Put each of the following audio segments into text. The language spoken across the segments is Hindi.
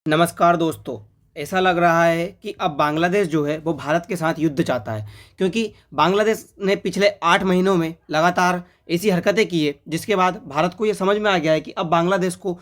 नमस्कार दोस्तों। ऐसा लग रहा है कि अब बांग्लादेश जो है वो भारत के साथ युद्ध चाहता है, क्योंकि बांग्लादेश ने पिछले 8 महीनों में लगातार ऐसी हरकतें की है जिसके बाद भारत को ये समझ में आ गया है कि अब बांग्लादेश को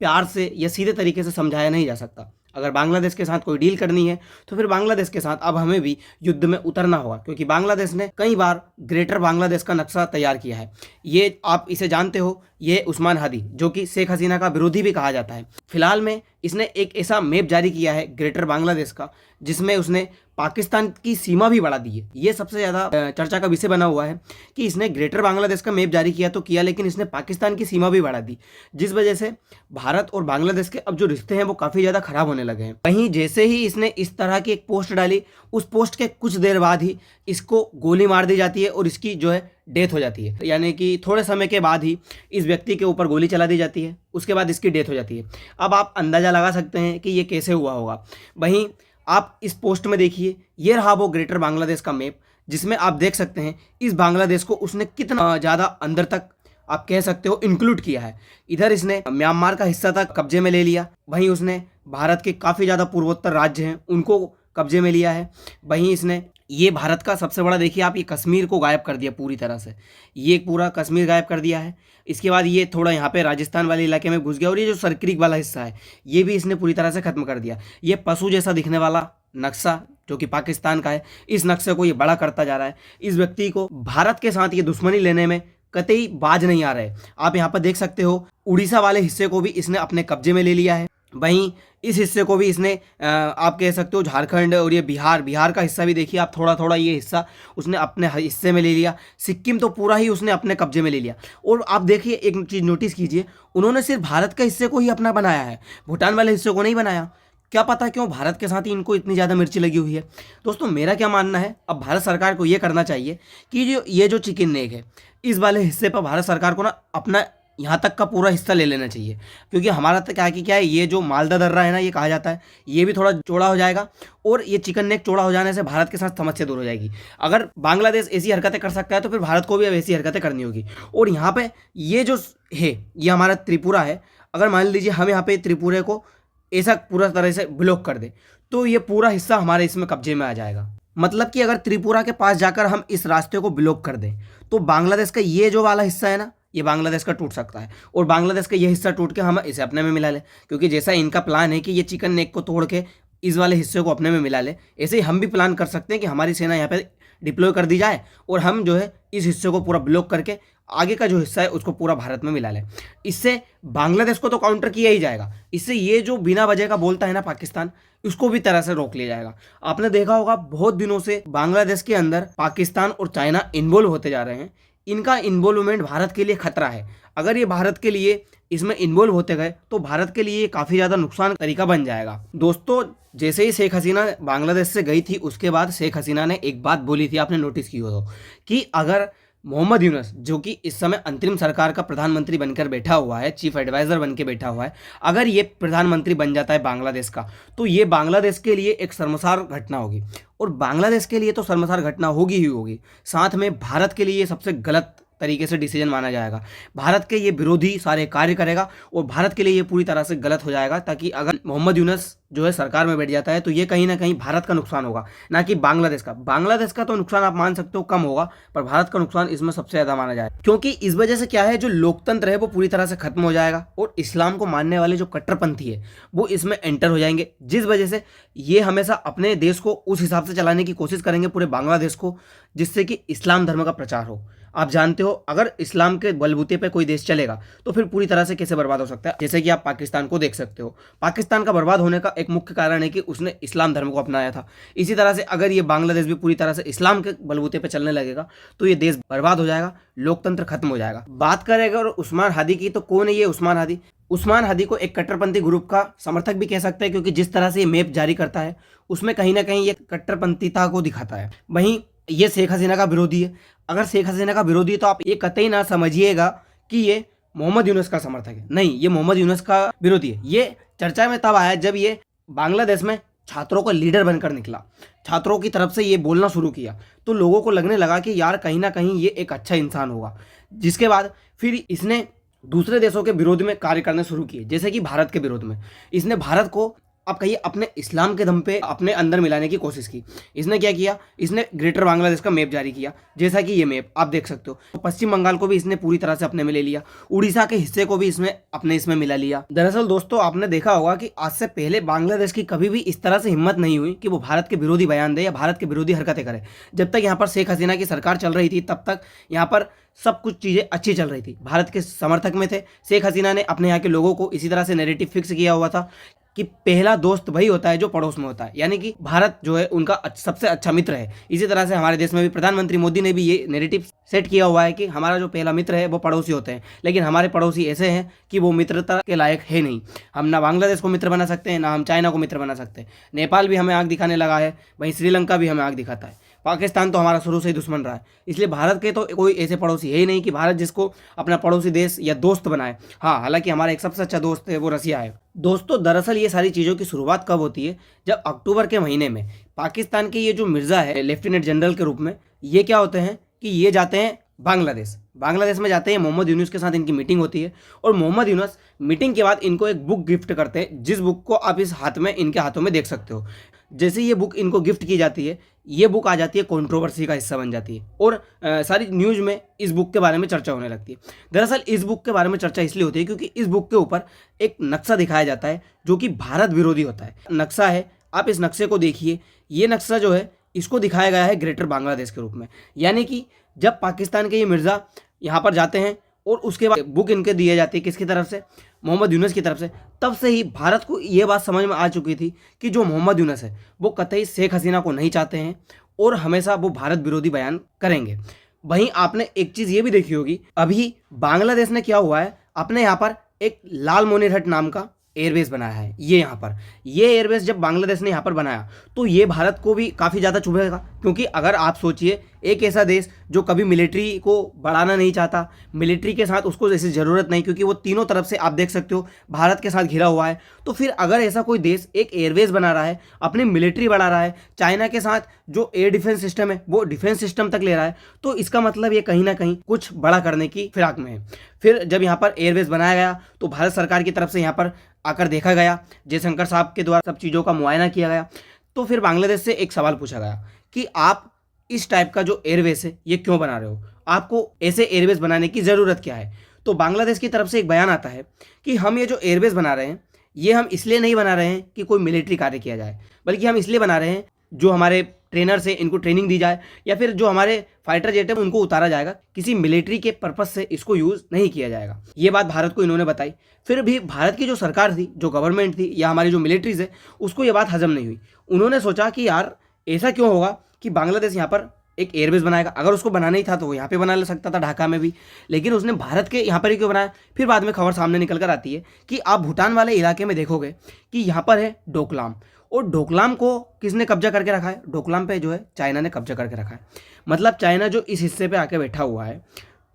प्यार से या सीधे तरीके से समझाया नहीं जा सकता। अगर बांग्लादेश के साथ कोई डील करनी है तो फिर बांग्लादेश के साथ अब हमें भी युद्ध में उतरना होगा, क्योंकि बांग्लादेश ने कई बार ग्रेटर बांग्लादेश का नक्शा तैयार किया है। ये आप इसे जानते हो, ये उस्मान हादी जो कि शेख हसीना का विरोधी भी कहा जाता है। फिलहाल में इसने एक ऐसा मैप जारी किया है ग्रेटर बांग्लादेश का, जिसमें उसने पाकिस्तान की सीमा भी बढ़ा दी है। ये सबसे ज़्यादा चर्चा का विषय बना हुआ है कि इसने ग्रेटर बांग्लादेश का मैप जारी किया तो किया, लेकिन इसने पाकिस्तान की सीमा भी बढ़ा दी, जिस वजह से भारत और बांग्लादेश के अब जो रिश्ते हैं वो काफ़ी ज़्यादा खराब होने लगे हैं। वहीं जैसे ही इसने इस तरह की एक पोस्ट डाली, उस पोस्ट के कुछ देर बाद ही इसको गोली मार दी जाती है और इसकी जो है डेथ हो जाती है। यानी कि थोड़े समय के बाद ही इस व्यक्ति के ऊपर गोली चला दी जाती है, उसके बाद इसकी डेथ हो जाती है। अब आप अंदाज़ा लगा सकते हैं कि ये कैसे हुआ होगा। वहीं आप इस पोस्ट में देखिए, ये रहा वो ग्रेटर बांग्लादेश का मैप, जिसमें आप देख सकते हैं इस बांग्लादेश को उसने कितना ज़्यादा अंदर तक आप कह सकते हो इंक्लूड किया है। इधर इसने म्यांमार का हिस्सा तक कब्जे में ले लिया, वहीं उसने भारत के काफ़ी ज़्यादा पूर्वोत्तर राज्य हैं उनको कब्जे में लिया है। वहीं इसने ये भारत का सबसे बड़ा, देखिए आप, ये कश्मीर को गायब कर दिया पूरी तरह से। ये पूरा कश्मीर गायब कर दिया है। इसके बाद ये थोड़ा यहाँ पे राजस्थान वाले इलाके में घुस गया, और ये जो सरक्रीक वाला हिस्सा है ये भी इसने पूरी तरह से ख़त्म कर दिया। ये पशु जैसा दिखने वाला नक्शा जो कि पाकिस्तान का है, इस नक्शे को ये बड़ा करता जा रहा है। इस व्यक्ति को भारत के साथ ये दुश्मनी लेने में कतई बाज नहीं आ रहे। आप यहाँ पर देख सकते हो उड़ीसा वाले हिस्से को भी इसने अपने कब्जे में ले लिया है। वहीं इस हिस्से को भी इसने आप कह सकते हो झारखंड, और ये बिहार का हिस्सा भी देखिए आप, थोड़ा थोड़ा ये हिस्सा उसने अपने हिस्से में ले लिया। सिक्किम तो पूरा ही उसने अपने कब्जे में ले लिया। और आप देखिए एक चीज़ नोटिस कीजिए, उन्होंने सिर्फ भारत के हिस्से को ही अपना बनाया है, भूटान वाले हिस्से को नहीं बनाया। क्या पता क्यों भारत के साथ ही इनको इतनी ज़्यादा मिर्ची लगी हुई है। दोस्तों मेरा क्या मानना है, अब भारत सरकार को ये करना चाहिए कि ये जो चिकन नेक है, इस वाले हिस्से पर भारत सरकार को ना अपना यहाँ तक का पूरा हिस्सा ले लेना चाहिए, क्योंकि हमारा तो क्या है, ये जो मालदा दर्रा है ना, ये कहा जाता है, ये भी थोड़ा चौड़ा हो जाएगा, और ये चिकन नेक चौड़ा हो जाने से भारत के साथ समस्या दूर हो जाएगी। अगर बांग्लादेश ऐसी हरकतें कर सकता है तो फिर भारत को भी अब ऐसी हरकतें करनी होगी। और यहाँ पे ये जो है, ये हमारा त्रिपुरा है। अगर मान लीजिए हम यहाँ पे त्रिपुरा को ऐसा पूरा तरह से ब्लॉक कर दे तो ये पूरा हिस्सा हमारे इसमें कब्जे में आ जाएगा। मतलब कि अगर त्रिपुरा के पास जाकर हम इस रास्ते को ब्लॉक कर दें तो बांग्लादेश का ये जो वाला हिस्सा है ना, ये बांग्लादेश का टूट सकता है, और बांग्लादेश का ये हिस्सा टूट के हम इसे अपने में मिला लें। क्योंकि जैसा इनका प्लान है कि ये चिकन नेक को तोड़ के इस वाले हिस्से को अपने में मिला ले, ऐसे ही हम भी प्लान कर सकते हैं कि हमारी सेना यहाँ पे डिप्लॉय कर दी जाए और हम जो है इस हिस्से को पूरा ब्लॉक करके आगे का जो हिस्सा है उसको पूरा भारत में मिला लें। इससे बांग्लादेश को तो काउंटर किया ही जाएगा, इससे ये जो बिना वजह का बोलता है ना पाकिस्तान, उसको भी तरह से रोक लिया जाएगा। आपने देखा होगा बहुत दिनों से बांग्लादेश के अंदर पाकिस्तान और चाइना इन्वॉल्व होते जा रहे हैं। इनका इन्वॉल्वमेंट भारत के लिए खतरा है। अगर ये भारत के लिए इसमें इन्वॉल्व होते गए तो भारत के लिए काफ़ी ज़्यादा नुकसान तरीका बन जाएगा। दोस्तों जैसे ही शेख हसीना बांग्लादेश से गई थी, उसके बाद शेख हसीना ने एक बात बोली थी, आपने नोटिस की हो तो, कि अगर मोहम्मद यूनुस जो कि इस समय अंतरिम सरकार का प्रधानमंत्री बनकर बैठा हुआ है, चीफ एडवाइज़र बन के बैठा हुआ है, अगर ये प्रधानमंत्री बन जाता है बांग्लादेश का, तो ये बांग्लादेश के लिए एक शर्मसार घटना होगी। और बांग्लादेश के लिए तो शर्मसार घटना होगी ही होगी, साथ में भारत के लिए ये सबसे गलत तरीके से डिसीजन माना जाएगा। भारत के ये विरोधी सारे कार्य करेगा और भारत के लिए ये पूरी तरह से गलत हो जाएगा। ताकि अगर मोहम्मद यूनुस जो है सरकार में बैठ जाता है तो ये कहीं ना कहीं भारत का नुकसान होगा, ना कि बांग्लादेश का। बांग्लादेश का तो नुकसान आप मान सकते हो कम होगा, पर भारत का नुकसान इसमें सबसे ज़्यादा माना जाए, क्योंकि इस वजह से क्या है, जो लोकतंत्र है वो पूरी तरह से खत्म हो जाएगा और इस्लाम को मानने वाले जो कट्टरपंथी है वो इसमें एंटर हो जाएंगे, जिस वजह से ये हमेशा अपने देश को उस हिसाब से चलाने की कोशिश करेंगे, पूरे बांग्लादेश को, जिससे कि इस्लाम धर्म का प्रचार हो। आप जानते हो अगर इस्लाम के बलबूते पे कोई देश चलेगा तो फिर पूरी तरह से कैसे बर्बाद हो सकता है। जैसे कि आप पाकिस्तान को देख सकते हो, पाकिस्तान का बर्बाद होने का एक मुख्य कारण है कि उसने इस्लाम धर्म को अपनाया था। इसी तरह से अगर ये बांग्लादेश भी पूरी तरह से इस्लाम के बलबूते पे चलने लगेगा तो ये देश बर्बाद हो जाएगा, लोकतंत्र खत्म हो जाएगा। बात करेगा और उस्मान हादी की, तो कौन है ये उस्मान हादी? उस्मान हादी को एक कट्टरपंथी ग्रुप का समर्थक भी कह सकते हैं, क्योंकि जिस तरह से ये मैप जारी करता है उसमें कहीं ना कहीं ये कट्टरपंथीता को दिखाता है। वहीं ये शेख हसीना का विरोधी है। अगर शेख हसीना का विरोधी है तो आप ये कतई ना समझिएगा कि ये मोहम्मद यूनुस का समर्थक है, नहीं, ये मोहम्मद यूनुस का विरोधी है। ये चर्चा में तब आया जब ये बांग्लादेश में छात्रों का लीडर बनकर निकला, छात्रों की तरफ से ये बोलना शुरू किया, तो लोगों को लगने लगा कि यार कहीं ना कहीं ये एक अच्छा इंसान होगा। जिसके बाद फिर इसने दूसरे देशों के विरोध में कार्य करना शुरू किए, जैसे कि भारत के विरोध में। इसने भारत को आप कहिए अपने इस्लाम के दम पे अपने अंदर मिलाने की कोशिश की। इसने क्या किया, इसने ग्रेटर बांग्लादेश का मैप जारी किया, जैसा कि ये मैप आप देख सकते हो। तो पश्चिम बंगाल को भी इसने पूरी तरह से अपने में ले लिया, उड़ीसा के हिस्से को भी इसमें अपने इसमें मिला लिया। दरअसल दोस्तों, आपने देखा होगा कि आज से पहले बांग्लादेश की कभी भी इस तरह से हिम्मत नहीं हुई कि वो भारत के विरोधी बयान दे या भारत के विरोधी हरकतें करे। जब तक यहाँ पर शेख हसीना की सरकार चल रही थी, तब तक यहाँ पर सब कुछ चीज़ें अच्छी चल रही थी, भारत के समर्थक में थे। शेख हसीना ने अपने यहाँ के लोगों को इसी तरह से नैरेटिव फिक्स किया हुआ था कि पहला दोस्त वही होता है जो पड़ोस में होता है, यानी कि भारत जो है उनका सबसे अच्छा मित्र है। इसी तरह से हमारे देश में भी प्रधानमंत्री मोदी ने भी ये नैरेटिव सेट किया हुआ है कि हमारा जो पहला मित्र है वो पड़ोसी होते हैं, लेकिन हमारे पड़ोसी ऐसे हैं कि वो मित्रता के लायक है नहीं। हम ना बांग्लादेश को मित्र बना सकते हैं, ना हम चाइना को मित्र बना सकते हैं। नेपाल भी हमें आँख दिखाने लगा है, वहीं श्रीलंका भी हमें आँख दिखाता है। पाकिस्तान तो हमारा शुरू से ही दुश्मन रहा है। इसलिए भारत के तो कोई ऐसे पड़ोसी है ही नहीं कि भारत जिसको अपना पड़ोसी देश या दोस्त बनाए। हाँ, हालांकि हमारा एक सबसे अच्छा दोस्त है, वो रसिया है। दोस्तों, दरअसल ये सारी चीज़ों की शुरुआत कब होती है, जब अक्टूबर के महीने में पाकिस्तान के ये जो मिर्ज़ा है लेफ्टिनेंट जनरल के रूप में, ये क्या होते हैं कि ये जाते हैं बांग्लादेश में जाते हैं। मोहम्मद यूनुस के साथ इनकी मीटिंग होती है और मोहम्मद यूनुस मीटिंग के बाद इनको एक बुक गिफ्ट करते हैं, जिस बुक को आप इस हाथ में इनके हाथों में देख सकते हो। जैसे ये बुक इनको गिफ्ट की जाती है, ये बुक आ जाती है कंट्रोवर्सी का हिस्सा बन जाती है और सारी न्यूज़ में इस बुक के बारे में चर्चा होने लगती है। दरअसल इस बुक के बारे में चर्चा इसलिए होती है क्योंकि इस बुक के ऊपर एक नक्शा दिखाया जाता है जो कि भारत विरोधी होता है। नक्शा है, आप इस नक्शे को देखिए। ये नक्शा जो है इसको दिखाया गया है ग्रेटर बांग्लादेश के रूप में, यानी कि जब पाकिस्तान के ये मिर्ज़ा यहाँ पर जाते हैं और उसके बाद बुक इनके दी जाती है, किसकी तरफ से, मोहम्मद यूनुस की तरफ से। तब से ही भारत को ये बात समझ में आ चुकी थी कि जो मोहम्मद यूनुस है वो कतई शेख हसीना को नहीं चाहते हैं और हमेशा वो भारत विरोधी बयान करेंगे। वहीं आपने एक चीज़ ये भी देखी होगी, अभी बांग्लादेश ने क्या हुआ है, अपने यहाँ पर एक लाल मोनिरहट नाम का एयरबेस बनाया है। ये यहाँ पर ये एयरबेस जब बांग्लादेश ने यहाँ पर बनाया तो ये भारत को भी काफ़ी ज़्यादा चुभेगा, क्योंकि अगर आप सोचिए एक ऐसा देश जो कभी मिलिट्री को बढ़ाना नहीं चाहता, मिलिट्री के साथ उसको जैसे ज़रूरत नहीं, क्योंकि वो तीनों तरफ से आप देख सकते हो भारत के साथ घिरा हुआ है, तो फिर अगर ऐसा कोई देश एक एयरबेस बना रहा है, अपनी मिलिट्री बढ़ा रहा है, चाइना के साथ जो एयर डिफेंस सिस्टम है वो डिफेंस सिस्टम तक ले रहा है, तो इसका मतलब ये कहीं ना कहीं कुछ बड़ा करने की फिराक में है। फिर जब यहाँ पर एयरबेस बनाया गया तो भारत सरकार की तरफ से यहाँ पर आकर देखा गया, जयशंकर साहब के द्वारा सब चीज़ों का मुआयना किया गया। तो फिर बांग्लादेश से एक सवाल पूछा गया कि आप इस टाइप का जो एयरबेस है ये क्यों बना रहे हो, आपको ऐसे एयरबेस बनाने की ज़रूरत क्या है। तो बांग्लादेश की तरफ से एक बयान आता है कि हम ये जो एयरबेस बना रहे हैं ये हम इसलिए नहीं बना रहे हैं कि कोई मिलिट्री कार्य किया जाए, बल्कि हम इसलिए बना रहे हैं जो हमारे ट्रेनर्स हैं इनको ट्रेनिंग दी जाए, या फिर जो हमारे फाइटर जेट है उनको उतारा जाएगा, किसी मिलिट्री के पर्पस से इसको यूज़ नहीं किया जाएगा। ये बात भारत को इन्होंने बताई। फिर भी भारत की जो सरकार थी, जो गवर्नमेंट थी, या हमारी जो मिलिट्रीज है, उसको ये बात हजम नहीं हुई। उन्होंने सोचा कि यार ऐसा क्यों होगा कि बांग्लादेश यहाँ पर एक एयरबेस बनाएगा। अगर उसको बनाना ही था तो वो यहाँ पे बना ले सकता था, ढाका में भी, लेकिन उसने भारत के यहाँ पर ही क्यों बनाया। फिर बाद में खबर सामने निकल कर आती है कि आप भूटान वाले इलाके में देखोगे कि यहाँ पर है डोकलाम, और डोकलाम को किसने कब्जा करके रखा है, डोकलाम पे जो है चाइना ने कब्जा करके रखा है। मतलब चाइना जो इस हिस्से पे आके बैठा हुआ है,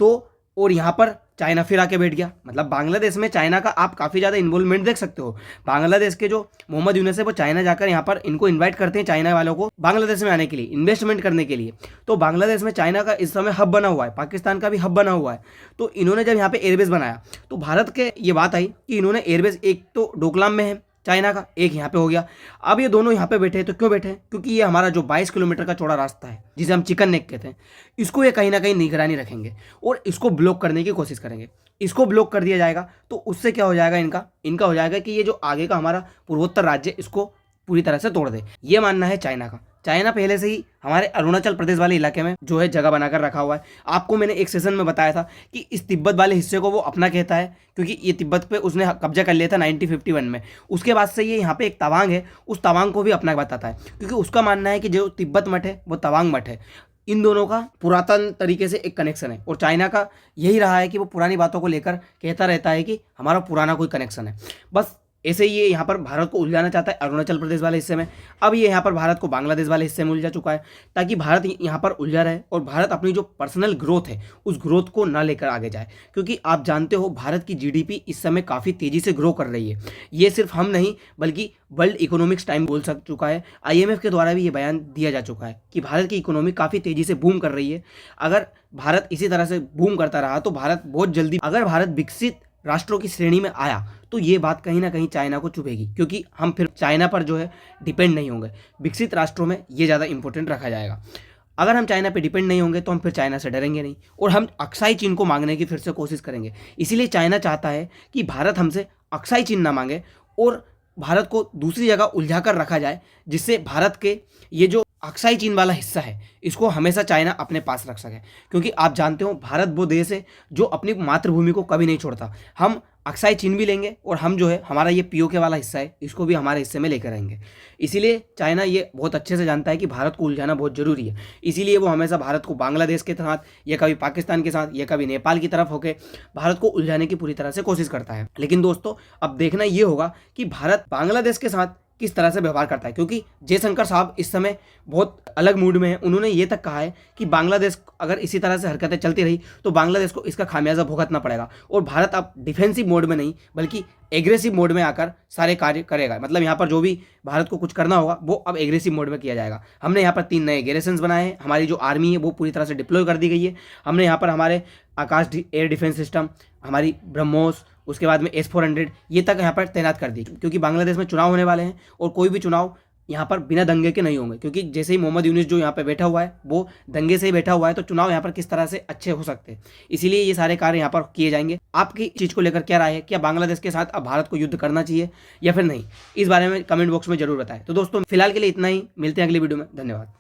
तो और यहाँ पर चाइना फिर आके बैठ गया। मतलब बांग्लादेश में चाइना का आप काफ़ी ज़्यादा इन्वॉल्वमेंट देख सकते हो। बांग्लादेश के जो मोहम्मद यूनुस है वो चाइना जाकर यहाँ पर इनको इनवाइट करते हैं, चाइना वालों को बांग्लादेश में आने के लिए, इन्वेस्टमेंट करने के लिए। तो बांग्लादेश में चाइना का इस समय हब बना हुआ है, पाकिस्तान का भी हब बना हुआ है। तो इन्होंने जब यहाँ पे एयरबेस बनाया तो भारत के ये बात आई कि इन्होंने एयरबेस एक तो डोकलाम में है चाइना का, एक यहाँ पे हो गया। अब ये दोनों यहाँ पे बैठे हैं, तो क्यों बैठे हैं, क्योंकि ये हमारा जो 22 किलोमीटर का चौड़ा रास्ता है जिसे हम चिकन नेक कहते हैं, इसको ये कहीं ना कहीं निगरानी रखेंगे और इसको ब्लॉक करने की कोशिश करेंगे। इसको ब्लॉक कर दिया जाएगा तो उससे क्या हो जाएगा, इनका हो जाएगा कि ये जो आगे का हमारा पूर्वोत्तर राज्य इसको पूरी तरह से तोड़ दे। ये मानना है चाइना का। चाइना पहले से ही हमारे अरुणाचल प्रदेश वाले इलाके में जो है जगह बनाकर रखा हुआ है। आपको मैंने एक सेशन में बताया था कि इस तिब्बत वाले हिस्से को वो अपना कहता है, क्योंकि ये तिब्बत पे उसने कब्जा कर लिया था 1951 में। उसके बाद से ये यहाँ पे एक तवांग है, उस तवांग को भी अपना बताता है, क्योंकि उसका मानना है कि जो तिब्बत मठ है वो तवांग मठ है। इन दोनों का पुरातन तरीके से एक कनेक्शन है, और चाइना का यही रहा है कि वो पुरानी बातों को लेकर कहता रहता है कि हमारा पुराना कोई कनेक्शन है। बस ऐसे ही ये यहाँ पर भारत को उलझाना चाहता है अरुणाचल प्रदेश वाले हिस्से में। अब ये यहाँ पर भारत को बांग्लादेश वाले हिस्से में उलझा चुका है, ताकि भारत यहाँ पर उलझा रहे और भारत अपनी जो पर्सनल ग्रोथ है उस ग्रोथ को ना लेकर आगे जाए। क्योंकि आप जानते हो भारत की जीडीपी इस समय काफ़ी तेज़ी से ग्रो कर रही है। ये सिर्फ हम नहीं बल्कि वर्ल्ड इकोनॉमिक्स टाइम बोल सक चुका है, आईएमएफ के द्वारा भी ये बयान दिया जा चुका है कि भारत की इकोनॉमी काफ़ी तेज़ी से बूम कर रही है। अगर भारत इसी तरह से बूम करता रहा तो भारत बहुत जल्दी, अगर भारत विकसित राष्ट्रों की श्रेणी में आया तो ये बात कहीं ना कहीं चाइना को चुभेगी, क्योंकि हम फिर चाइना पर जो है डिपेंड नहीं होंगे। विकसित राष्ट्रों में ये ज़्यादा इंपॉर्टेंट रखा जाएगा। अगर हम चाइना पे डिपेंड नहीं होंगे तो हम फिर चाइना से डरेंगे नहीं और हम अक्साई चीन को मांगने की फिर से कोशिश करेंगे। इसीलिए चाइना चाहता है कि भारत हमसे अक्साई चीन ना मांगे और भारत को दूसरी जगह उलझा कर रखा जाए, जिससे भारत के ये जो अक्साई चीन वाला हिस्सा है इसको हमेशा चाइना अपने पास रख सके। क्योंकि आप जानते हो भारत वो देश है जो अपनी मातृभूमि को कभी नहीं छोड़ता। हम अक्साई चीन भी लेंगे और हम जो है हमारा ये पीओके वाला हिस्सा है इसको भी हमारे हिस्से में लेकर आएंगे। इसीलिए चाइना ये बहुत अच्छे से जानता है कि भारत को उलझाना बहुत ज़रूरी है। इसीलिए वो हमेशा भारत को बांग्लादेश के साथ या कभी पाकिस्तान के साथ या कभी नेपाल की तरफ होकर भारत को उलझाने की पूरी तरह से कोशिश करता है। लेकिन दोस्तों अब देखना ये होगा कि भारत बांग्लादेश के साथ किस तरह से व्यवहार करता है, क्योंकि जयशंकर साहब इस समय बहुत अलग मूड में हैं। उन्होंने ये तक कहा है कि बांग्लादेश अगर इसी तरह से हरकतें चलती रही तो बांग्लादेश को इसका खामियाजा भुगतना पड़ेगा और भारत अब डिफेंसिव मोड में नहीं बल्कि एग्रेसिव मोड में आकर सारे कार्य करेगा। मतलब यहाँ पर जो भी भारत को कुछ करना होगा वो अब एग्रेसिव मोड में किया जाएगा। हमने यहाँ पर 3 नए गैरिसन्स बनाए हैं, हमारी जो आर्मी है वो पूरी तरह से डिप्लॉय कर दी गई है। हमने यहाँ पर हमारे आकाश एयर डिफेंस सिस्टम, हमारी ब्रह्मोस, उसके बाद में S-400 ये तक यहाँ पर तैनात कर दी, क्योंकि बांग्लादेश में चुनाव होने वाले हैं और कोई भी चुनाव यहाँ पर बिना दंगे के नहीं होंगे। क्योंकि जैसे ही मोहम्मद यूनिस जो यहाँ पे बैठा हुआ है वो दंगे से ही बैठा हुआ है, तो चुनाव यहाँ पर किस तरह से अच्छे हो सकते हैं, इसीलिए ये सारे कार्य यहाँ पर किए जाएंगे। आपकी चीज़ को लेकर क्या राय है, क्या बांग्लादेश के साथ अब भारत को युद्ध करना चाहिए या फिर नहीं, इस बारे में कमेंट बॉक्स में जरूर बताएं। तो दोस्तों फिलहाल के लिए इतना ही, मिलते हैं अगली वीडियो में। धन्यवाद।